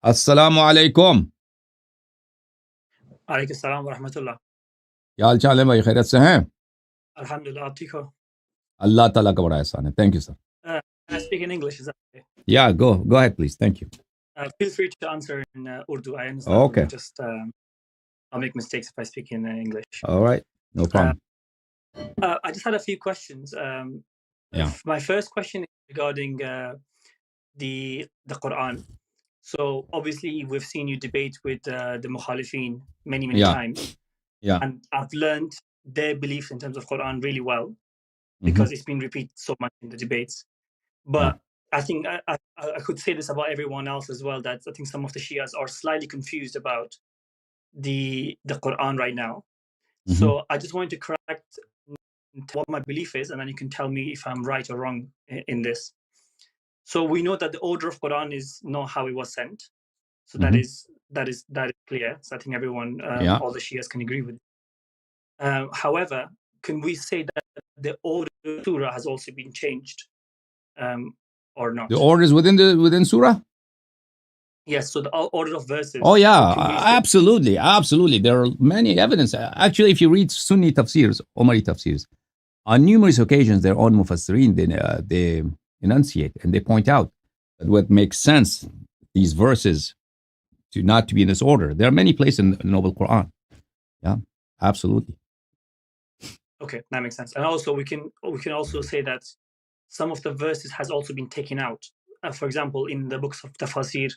अस्सलाम वालेकुम। वालेकुम सलाम व रहमतुल्लाह। क्या हाल चाल है भाई, खैरियत से हैं? अल्हम्दुलिल्लाह, आप ठीक हो? अल्लाह ताला का बड़ा एहसान है। Thank you sir. I speak in English, is that okay? या go ahead please, thank you. Feel free to answer in Urdu. I understand okay, Urdu. Just I'll make mistakes if I speak in English. Alright, no Uh, problem. I just had a few questions. या My first question is regarding the Quran. So obviously we've seen you debate with the Mukhalifin many या times, या and I've learned their beliefs in terms of Quran really well mhm, because it's been repeated so much in the debates. या But I think I could say this about everyone else as well, that I think some of the Shias are slightly confused about the Quran right now. mhm. So I just wanted to correct what my belief is, and then you can tell me if I'm right or wrong in this. So we know that the order of Quran is not how it was sent. So that is clear. So I think everyone, या all the Shias can agree with. However, can we say that the order of Surah has also been changed, or The not? orders within surah. Yes, so the order of Oh verses. yeah, So can we say? absolutely. There are many evidence. Actually, if you read Sunni tafsirs, Omari tafsirs, on numerous occasions, their own mufassirin, they enunciate and they point out that what makes sense, these verses, to not to be in this order. There are many places in the Noble Quran. Yeah, absolutely. Okay, that makes sense. And also we can also say that some of the verses has also been taken out. For example, in the books of tafsir,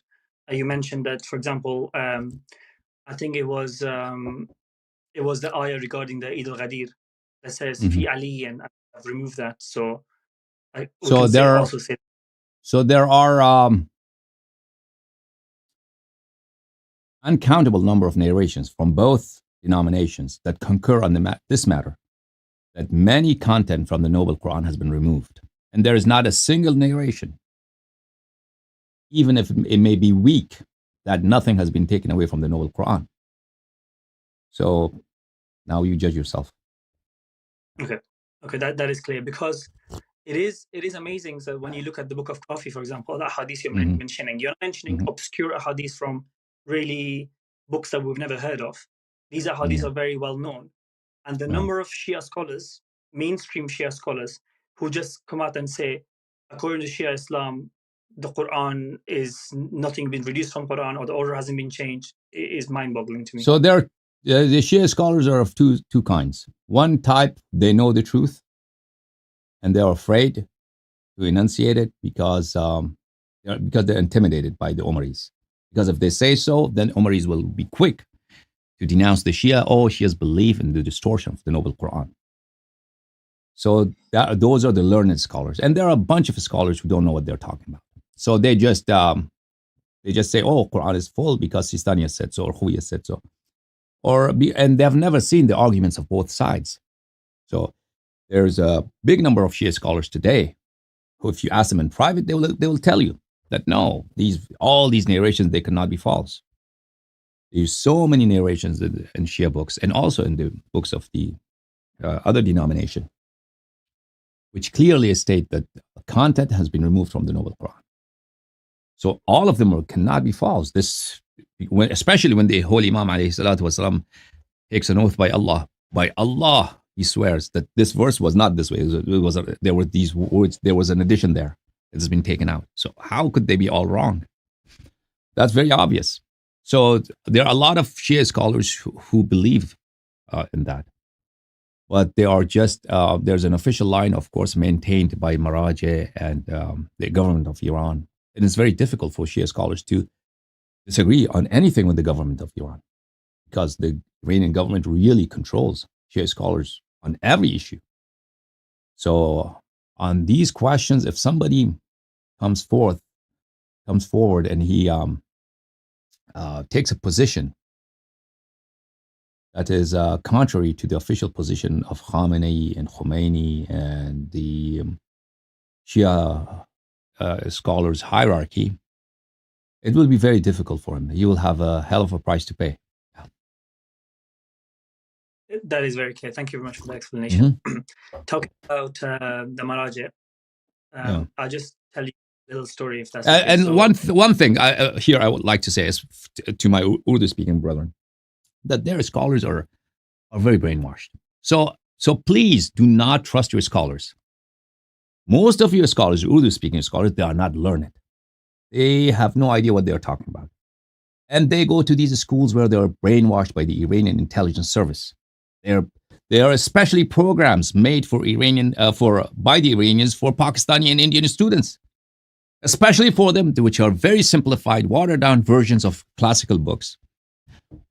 you mentioned that, for example, I think it was the ayah regarding the Eid al-Ghadir that says Mhm. fi Ali, and I've removed that. So we So can there, also say. so there are uncountable number of narrations from both denominations that concur on this matter, that many content from the Noble Quran has been removed. And there is not a single narration, even if it may be weak, that nothing has been taken away from the Noble Quran. So now you judge yourself. Okay, that is clear, because it is amazing. So when you look at the book of Coffee, for example, the hadith you're Mhm. mentioning, you're mentioning Mhm. obscure hadith from really books that we've never heard of. These hadiths Yeah. are very well known, and the Yeah. number of Shia scholars, mainstream Shia scholars, who just come out and say, according to Shia Islam, the Quran is nothing been reduced from Quran, or the order hasn't been changed, is mind-boggling to me. So the Shia scholars are of two kinds. One type, they know the truth, and they're afraid to enunciate it because they're intimidated by the Umaris. Because if they say so, then Umaris will be quick to denounce the Shia. Oh, Shia's belief in the distortion of the Noble Quran. So those are the learned scholars, and there are a bunch of scholars who don't know what they're talking about. So they just say, "Oh, Quran is full because Sistani has said so, or Hui has said so," and they've never seen the arguments of both sides. So there's a big number of Shia scholars today who, if you ask them in private, they will tell you that no, all these narrations, they cannot be false. There's so many narrations in Shia books and also in the books of the other denomination, which clearly state that content has been removed from the Noble Quran. So all of them cannot be false. Especially when the Holy Imam والسلام, takes an oath by Allah. By Allah, he swears that this verse was not this way. There were these words. There was an addition there. It has been taken out. So how could they be all wrong? That's very obvious. So there are a lot of Shia scholars who believe in that. But they are just, there's an official line, of course, maintained by Maraje and the government of Iran. And it's very difficult for Shia scholars to disagree on anything with the government of Iran because the Iranian government really controls Shia scholars on every issue. So on these questions, if somebody comes forward and he takes a position that is contrary to the official position of Khamenei and Khomeini and the Shia scholars' hierarchy, it will be very difficult for him. He will have a hell of a price to pay. That is very clear. Thank you very much for the explanation. Mm-hmm. Talking about the Maraji, Yeah. I'll just tell you little story, if that's okay. And So one thing here I would like to say is to my Urdu speaking brethren, that their scholars are very brainwashed. So please do not trust your scholars. Most of your scholars, Urdu speaking scholars, they are not learned. They have no idea what they're talking about. And they go to these schools where they are brainwashed by the Iranian intelligence service. There are especially programs made for by the Iranians for Pakistani and Indian students, especially for them, which are very simplified, watered down versions of classical books,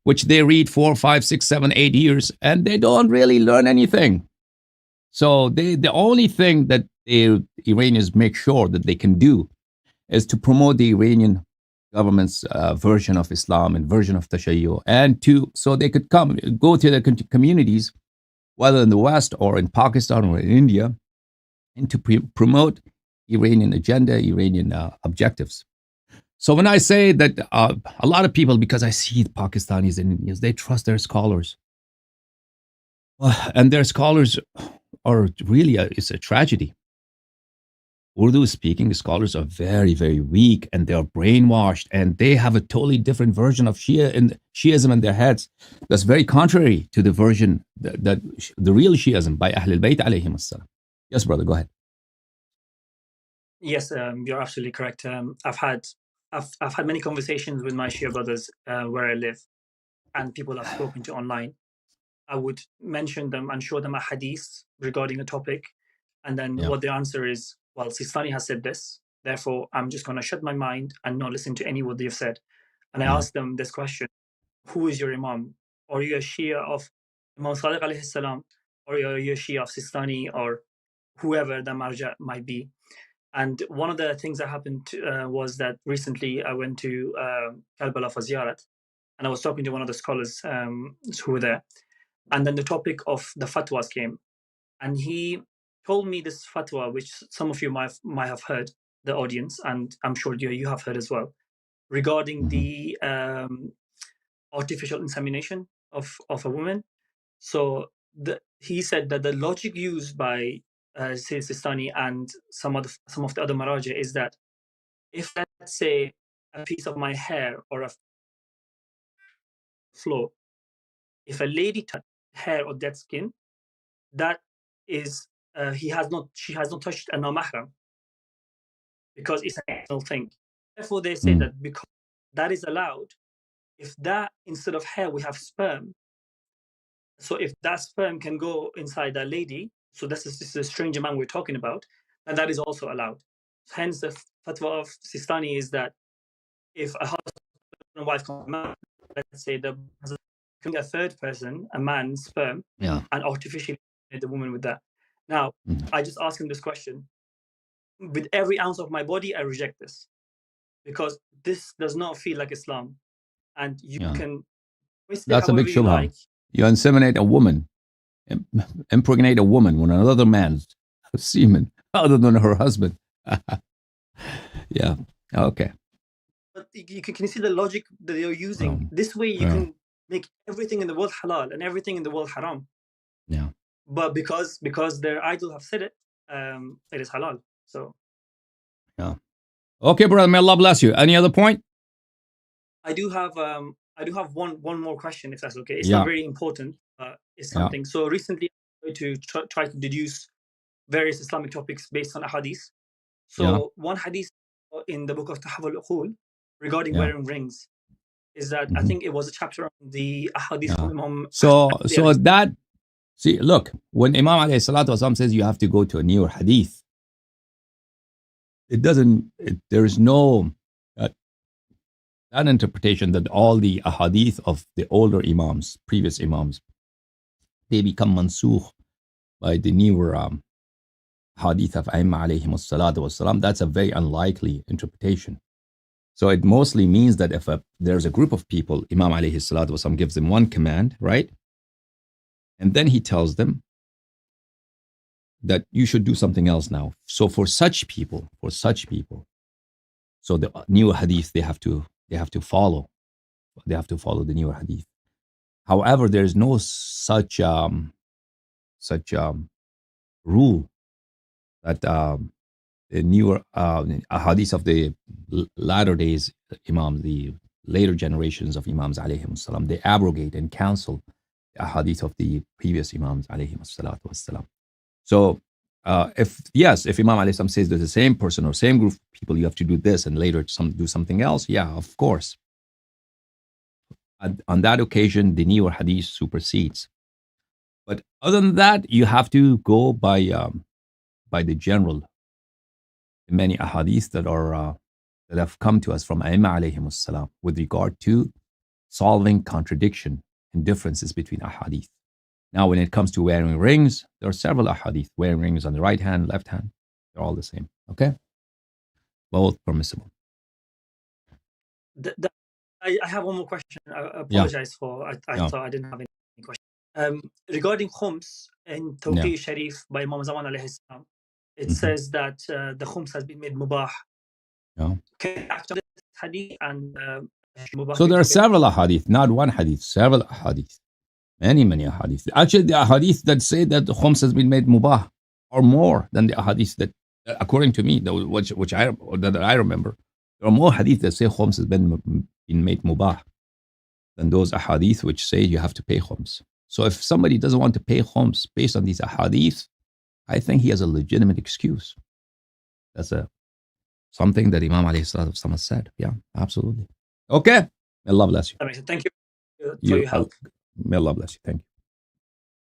which they read 4, 5, 6, 7, 8 years, and they don't really learn anything. So the only thing that the Iranians make sure that they can do is to promote the Iranian government's version of Islam and version of Tashayyu, and so they could go to the communities, whether in the West or in Pakistan or in India, and to promote Iranian agenda, Iranian objectives. So when I say that a lot of people, because I see Pakistanis and Indians, they trust their scholars. And their scholars are really, it's a tragedy. Urdu speaking scholars are very, very weak, and they are brainwashed, and they have a totally different version of Shiism in their heads. That's very contrary to the version that the real Shiism by Ahlul Bayt alayhim as-salam. Yes, brother, go ahead. Yes, you're absolutely correct. I've had many conversations with my Shia brothers where I live, and people I've spoken to online. I would mention them and show them a hadith regarding a topic, and then what the answer is, well, Sistani has said this, therefore I'm just going to shut my mind and not listen to any what they've said. And I ask them this question: who is your Imam? Are you a Shia of Imam Sadiq alayhi salam, or are you a Shia of Sistani, or whoever the marja might be? And one of the things that happened was that recently I went to Karbala for ziyarat, and I was talking to one of the scholars who were there. And then the topic of the fatwas came. And he told me this fatwa, which some of you might have heard, the audience, and I'm sure you have heard as well, regarding the artificial insemination of a woman. So he said that the logic used by Sistani and some of the other maraja is that if, let's say, a piece of my hair or a floor, if a lady touched hair or dead skin, that is she has not touched a mahram, because it's an external thing. Therefore, they say that because that is allowed, if that instead of hair we have sperm, so if that sperm can go inside that lady, so this is a strange amount we're talking about, and that is also allowed. Hence, the fatwa of Sistani is that if a husband and wife come out, let's say a third person, a man's sperm, and artificially the woman with that. Now, I just ask him this question. With every ounce of my body, I reject this, because this does not feel like Islam. And you can twist it That's a big however you shubha. like. You inseminate a woman, impregnate a woman with another man's semen other than her husband. Yeah. Okay. But you can see the logic that they're using. This way, you can make everything in the world halal and everything in the world haram. Yeah. But because their idol have said it, it is halal. So. Yeah. Okay, brother. May Allah bless you. Any other point? I do have one more question, if that's okay. It's not very important. It's something. So recently, I tried to try to deduce various Islamic topics based on a hadith. So one hadith in the book of Tahawul Uqul regarding wearing rings is that I think it was a chapter on the hadith from Imam. So that, see, look, when Imam alayhi salatu wasalam says you have to go to a newer hadith, there is no that interpretation that all the ahadith of the older imams, previous imams, they become mansukh by the newer hadith of Aimma alayhim salatu wasalam. That's a very unlikely interpretation. So it mostly means that if there's a group of people, Imam alayhi salatu wasalam gives them one command, right? And then he tells them that you should do something else now. So for such people, so the newer hadith, they have to follow. They have to follow the newer hadith. However, there is no such rule that newer ahadith of the latter days Imams, the later generations of Imams alayhim salam, they abrogate and cancel the ahadith of the previous Imams alayhim salatu wassalam. So if Imam alayhi salam says there's the same person or same group of people, you have to do this and later do something else, yeah, of course. On that occasion, the newer hadith supersedes. But other than that, you have to go by the general, many ahadith that are that have come to us from Aimma alayhim salam with regard to solving contradiction and differences between ahadith. Now, when it comes to wearing rings, there are several ahadith. Wearing rings on the right hand, left hand, they're all the same. Okay? Both permissible. I have one more question. I apologize for, I thought I didn't have any question. Regarding khums in Tawqi Sharif by Imam Zaman alayhi salam, it says that the khums has been made mubah. Can you actually hadith and so there are several ahadith, not one hadith, several ahadith. Many ahadith. Actually, the ahadith that say that the khums has been made mubah are more than the ahadith that, according to me, which I remember, there are more hadith that say khums has been made mubah than those ahadith which say you have to pay khums. So if somebody doesn't want to pay khums based on these ahadith, I think he has a legitimate excuse. That's something that Imam alayhi salatu said. Yeah, absolutely. Okay. May Allah bless you. Thank you for your help. May Allah bless you. Thank you.